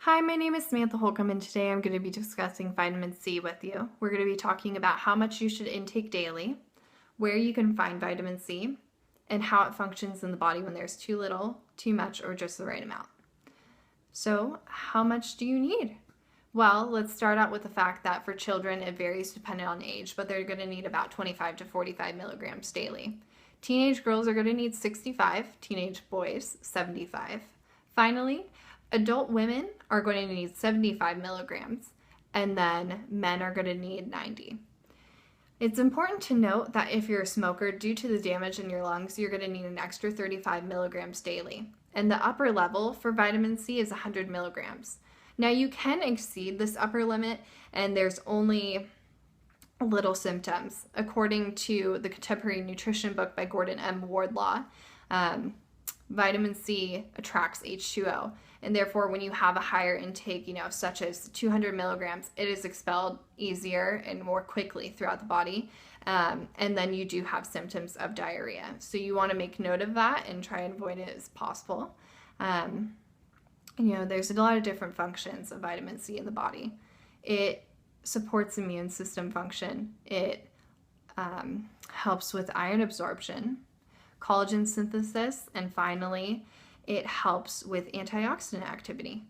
Hi, my name is Samantha Holcomb, and today I'm going to be discussing vitamin C with you. We're going to be talking about how much you should intake daily, where you can find vitamin C, and how it functions in the body when there's too little, too much, or just the right amount. So, how much do you need? Well, let's start out with the fact that for children it varies depending on age, but they're going to need about 25 to 45 milligrams daily. Teenage girls are going to need 65, teenage boys 75. Finally, adult women are going to need 75 milligrams, and then men are going to need 90. It's important to note that if you're a smoker, due to the damage in your lungs, you're going to need an extra 35 milligrams daily. And the upper level for vitamin C is 100 milligrams. Now you can exceed this upper limit, and there's only little symptoms. According to the Contemporary Nutrition book by Gordon M. Wardlaw, vitamin C attracts H2O, and therefore when you have a higher intake, such as 200 milligrams, it is expelled easier and more quickly throughout the body, and then you do have symptoms of diarrhea. So you want to make note of that and try and avoid it as possible. There's a lot of different functions of vitamin C in the body. It supports immune system function. It helps with iron absorption, collagen synthesis, and finally, it helps with antioxidant activity.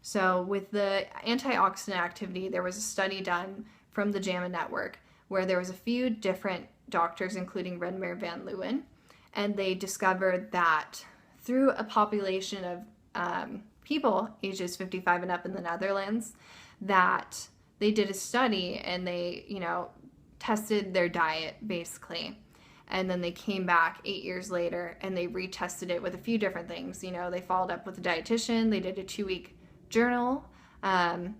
So with the antioxidant activity, there was a study done from the JAMA network where there was a few different doctors, including Redmer van Leeuwen, and they discovered that through a population of people ages 55 and up in the Netherlands, that they did a study and they, tested their diet basically. And then they came back 8 years later and they retested it with a few different things. They followed up with a dietitian, they did a 2-week journal, and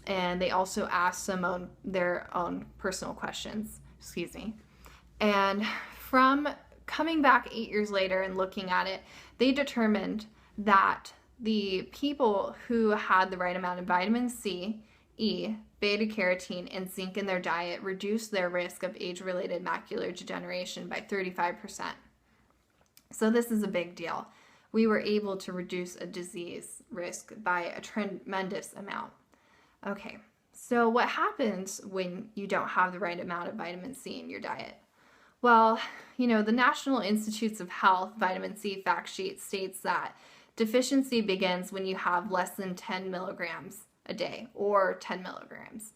they also asked their own personal questions, And from coming back 8 years later and looking at it, they determined that the people who had the right amount of vitamin C, E, beta-carotene, and zinc in their diet reduced their risk of age-related macular degeneration by 35%. So this is a big deal. We were able to reduce a disease risk by a tremendous amount. Okay, so what happens when you don't have the right amount of vitamin C in your diet? Well, the National Institutes of Health vitamin C fact sheet states that deficiency begins when you have less than 10 milligrams a day or 10 milligrams.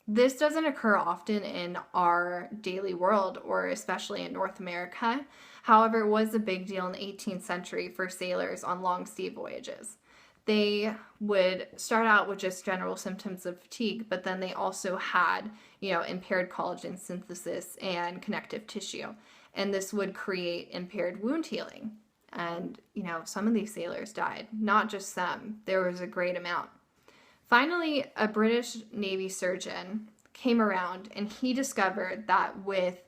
This doesn't occur often in our daily world, or especially in North America. However, it was a big deal in the 18th century for sailors on long sea voyages. They would start out with just general symptoms of fatigue, but then they also had, impaired collagen synthesis and connective tissue. And this would create impaired wound healing. And, some of these sailors died, not just some. There was a great amount. Finally, a British Navy surgeon came around and he discovered that with,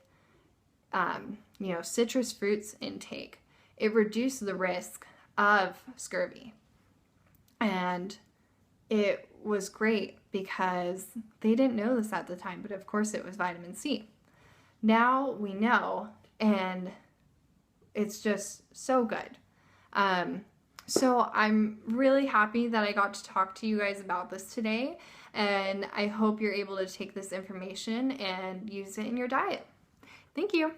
citrus fruits intake, it reduced the risk of scurvy. And it was great because they didn't know this at the time, but of course it was vitamin C. Now we know, and it's just so good. So I'm really happy that I got to talk to you guys about this today, and I hope you're able to take this information and use it in your diet. Thank you.